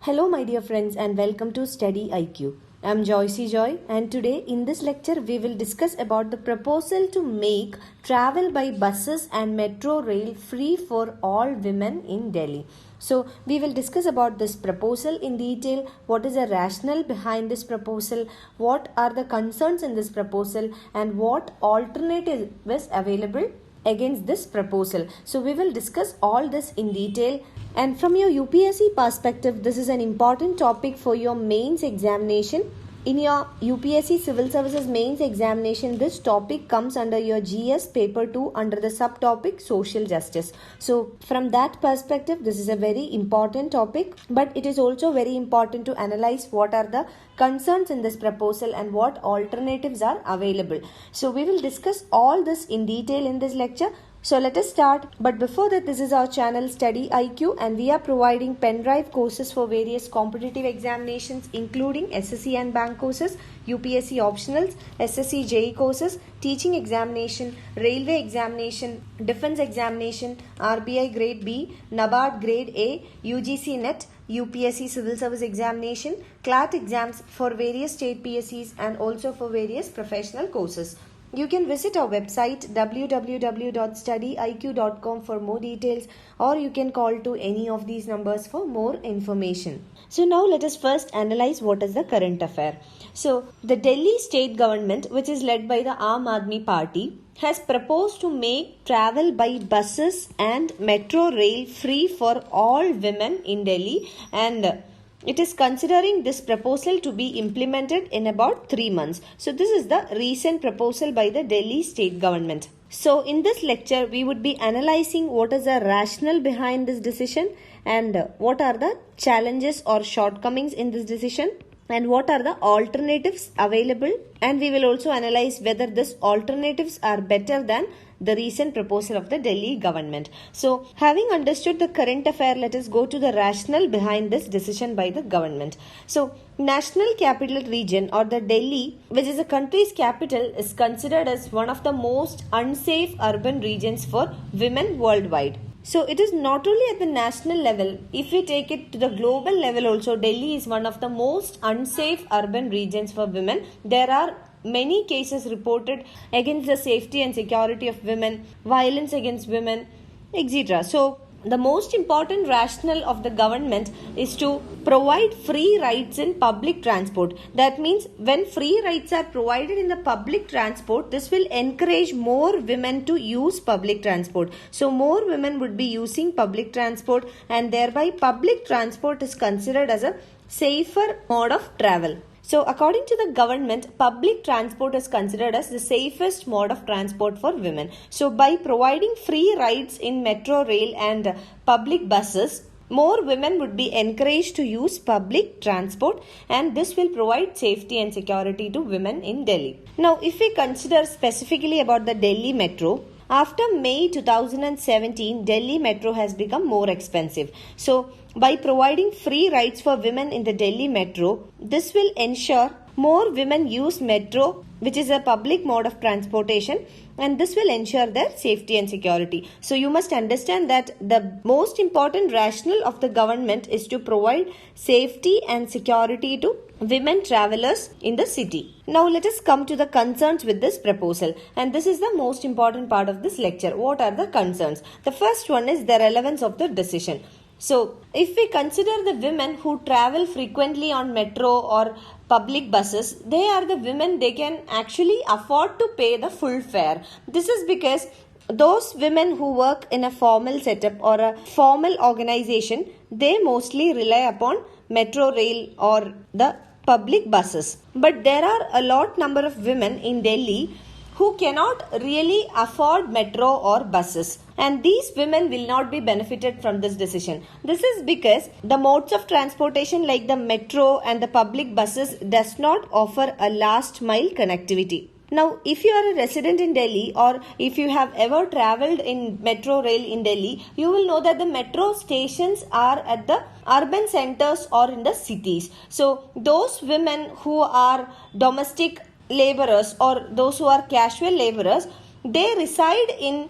Hello my dear friends and welcome to StudyIQ. I am Joycey Joy and today in this lecture we will discuss about the proposal to make travel by buses and metro rail free for all women in Delhi. So we will discuss about this proposal in detail, what is the rationale behind this proposal, what are the concerns in this proposal and what alternative is available against this proposal. So we will discuss all this in detail. And from your UPSC perspective, this is an important topic for your mains examination. In your UPSC Civil Services Mains examination, this topic comes under your GS paper 2 under the subtopic social justice. So from that perspective, this is a very important topic, but it is also very important to analyze what are the concerns in this proposal and what alternatives are available. So we will discuss all this in detail in this lecture. So let us start. But before that, this is our channel StudyIQ and we are providing pen drive courses for various competitive examinations including SSC and bank courses, UPSC optionals, SSC JE courses, teaching examination, railway examination, defense examination, RBI grade B, NABARD grade A, UGC NET, UPSC Civil Service Examination, CLAT exams for various state PSCs and also for various professional courses. You can visit our website www.studyiq.com for more details or you can call to any of these numbers for more information. So now let us first analyze what is the current affair. So the Delhi state government, which is led by the Aam Aadmi Party, has proposed to make travel by buses and metro rail free for all women in Delhi, and it is considering this proposal to be implemented in about 3 months. So this is the recent proposal by the Delhi state government. So in this lecture, we would be analyzing what is the rationale behind this decision and what are the challenges or shortcomings in this decision and what are the alternatives available, and we will also analyze whether these alternatives are better than the recent proposal of the Delhi government. So having understood the current affair, let us go to the rationale behind this decision by the government. So National Capital Region or the Delhi, which is the country's capital, is considered as one of the most unsafe urban regions for women worldwide. So it is not only at the national level, if we take it to the global level also, Delhi is one of the most unsafe urban regions for women. There are many cases reported against the safety and security of women, violence against women, etc. So the most important rationale of the government is to provide free rides in public transport. That means when free rides are provided in the public transport, this will encourage more women to use public transport. So more women would be using public transport and thereby public transport is considered as a safer mode of travel. So according to the government, public transport is considered as the safest mode of transport for women. So by providing free rides in metro rail and public buses, more women would be encouraged to use public transport and this will provide safety and security to women in Delhi. Now if we consider specifically about the Delhi Metro, after May 2017, Delhi Metro has become more expensive. So by providing free rides for women in the Delhi Metro, this will ensure more women use metro, which is a public mode of transportation, and this will ensure their safety and security. So you must understand that the most important rationale of the government is to provide safety and security to women travelers in the city. Now let us come to the concerns with this proposal, and this is the most important part of this lecture. What are the concerns? The first one is the relevance of the decision. So if we consider the women who travel frequently on metro or public buses, they are the women they can actually afford to pay the full fare. This is because those women who work in a formal setup or a formal organization, they mostly rely upon metro rail or the public buses. But there are a lot number of women in Delhi who cannot really afford metro or buses, and these women will not be benefited from this decision. This is because the modes of transportation like the metro and the public buses does not offer a last mile connectivity. Now, if you are a resident in Delhi or if you have ever traveled in metro rail in Delhi, you will know that the metro stations are at the urban centers or in the cities. So, those women who are domestic laborers or those who are casual laborers, they reside in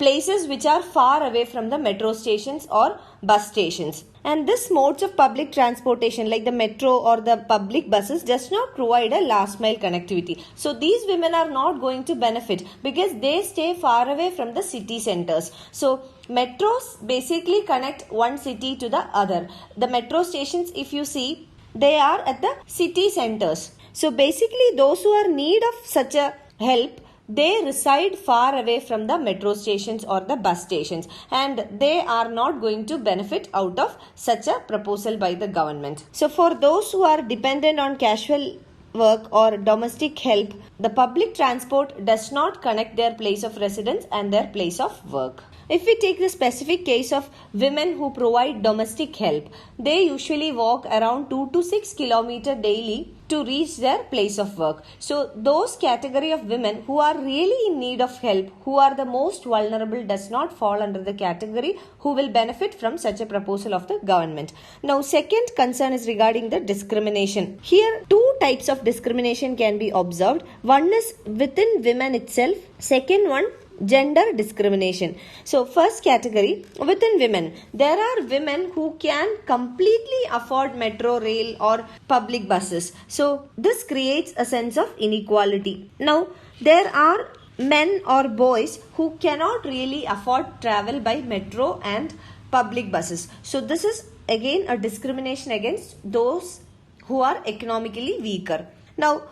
places which are far away from the metro stations or bus stations. And this modes of public transportation like the metro or the public buses does not provide a last mile connectivity. So these women are not going to benefit because they stay far away from the city centers. So metros basically connect one city to the other. The metro stations, if you see, they are at the city centers. So basically those who are in need of such a help, they reside far away from the metro stations or the bus stations, and they are not going to benefit out of such a proposal by the government. So for those who are dependent on casual work or domestic help, the public transport does not connect their place of residence and their place of work. If we take the specific case of women who provide domestic help, they usually walk around 2 to 6 kilometers daily to reach their place of work. So those category of women who are really in need of help, who are the most vulnerable, does not fall under the category who will benefit from such a proposal of the government. Now second concern is regarding the discrimination. Here two types of discrimination can be observed. One is within women itself. Second one, gender discrimination. So first category, within women, there are women who can completely afford metro, rail or public buses. So this creates a sense of inequality. Now there are men or boys who cannot really afford travel by metro and public buses. So this is again a discrimination against those who are economically weaker. Now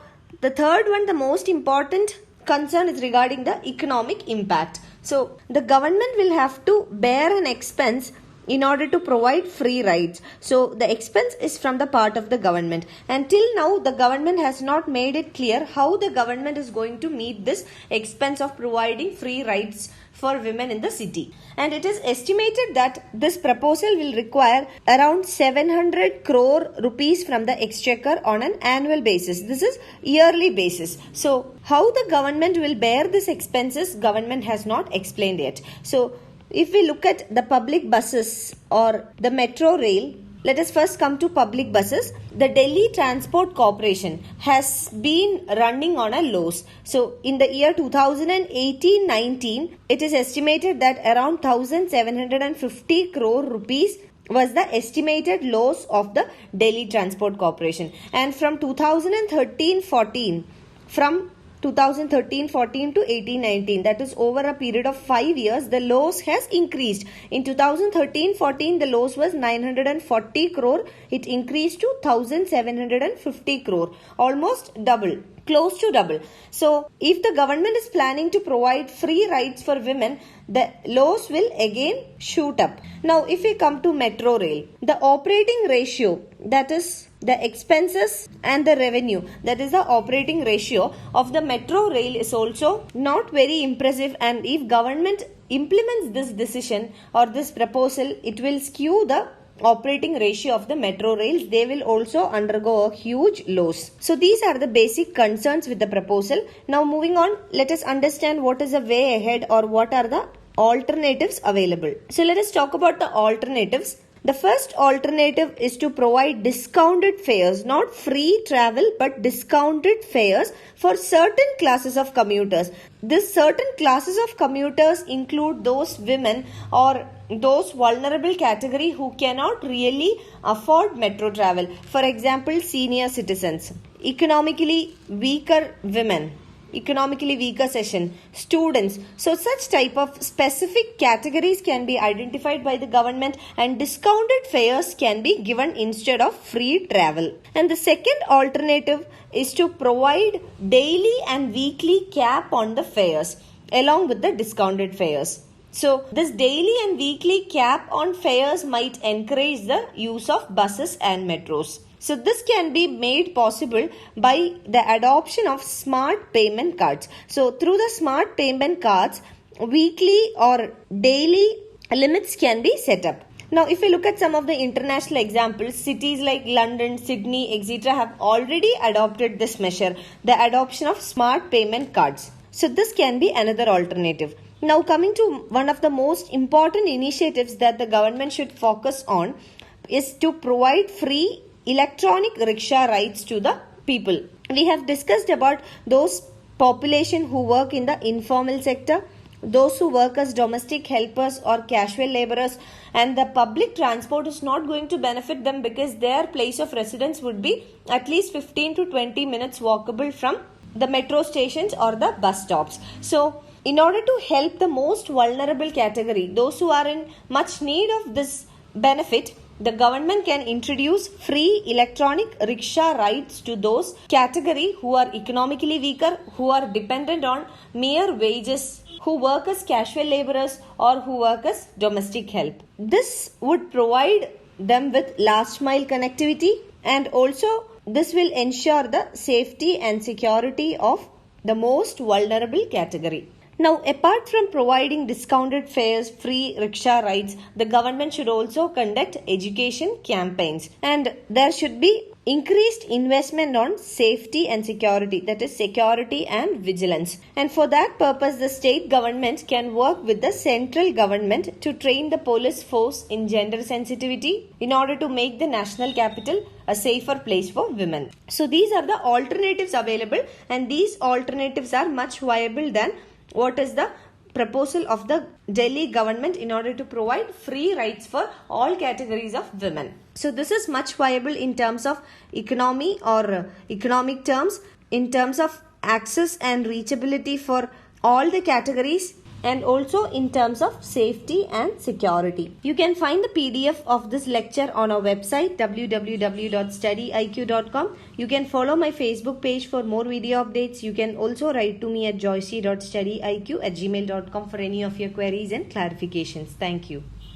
the third one, the most important concern is regarding the economic impact. So the government will have to bear an expense in order to provide free rides. So the expense is from the part of the government. Until now, the government has not made it clear how the government is going to meet this expense of providing free rides for women in the city. And it is estimated that this proposal will require around 700 crore rupees from the exchequer on an annual basis. This is yearly basis. So how the government will bear these expenses, government has not explained yet. So if we look at the public buses or the metro rail, let us first come to public buses. The Delhi Transport Corporation has been running on a loss. So in the year 2018-19, it is estimated that around 1750 crore rupees was the estimated loss of the Delhi Transport Corporation. And from 2013-14 to 18-19, that is over a period of 5 years, the loss has increased. In 2013-14, the loss was 940 crore. It increased to 1750 crore, almost double, close to double. So if the government is planning to provide free rides for women, the loss will again shoot up. Now if we come to metro rail, the operating ratio, that is the expenses and the revenue, that is the operating ratio of the metro rail, is also not very impressive, and if government implements this decision or this proposal, it will skew the operating ratio of the metro rails. They will also undergo a huge loss. So these are the basic concerns with the proposal. Now moving on, let us understand what is the way ahead or what are the alternatives available. So let us talk about the alternatives. The first alternative is to provide discounted fares, not free travel but discounted fares for certain classes of commuters. This certain classes of commuters include those women or those vulnerable category who cannot really afford metro travel. For example, senior citizens, economically weaker women, economically weaker section, students. So such type of specific categories can be identified by the government and discounted fares can be given instead of free travel. And the second alternative is to provide daily and weekly cap on the fares along with the discounted fares. So this daily and weekly cap on fares might encourage the use of buses and metros. So this can be made possible by the adoption of smart payment cards. So through the smart payment cards, weekly or daily limits can be set up. Now if we look at some of the international examples, cities like London, Sydney, etc. have already adopted this measure, the adoption of smart payment cards. So this can be another alternative. Now coming to one of the most important initiatives that the government should focus on is to provide free electronic rickshaw rides to the people. We have discussed about those population who work in the informal sector, those who work as domestic helpers or casual laborers, and the public transport is not going to benefit them because their place of residence would be at least 15 to 20 minutes walkable from the metro stations or the bus stops. So in order to help the most vulnerable category, those who are in much need of this benefit, the government can introduce free electronic rickshaw rides to those category who are economically weaker, who are dependent on mere wages, who work as casual laborers or who work as domestic help. This would provide them with last mile connectivity, and also this will ensure the safety and security of the most vulnerable category. Now, apart from providing discounted fares, free rickshaw rides, the government should also conduct education campaigns, and there should be increased investment on safety and security, that is security and vigilance. And for that purpose, the state government can work with the central government to train the police force in gender sensitivity in order to make the national capital a safer place for women. So these are the alternatives available, and these alternatives are much viable than what is the proposal of the Delhi government in order to provide free rights for all categories of women. So this is much viable in terms of economy or economic terms, in terms of access and reachability for all the categories, and also in terms of safety and security. You can find the PDF of this lecture on our website www.studyiq.com. You can follow my Facebook page for more video updates. You can also write to me at joyce.studyiq@gmail.com for any of your queries and clarifications. Thank you.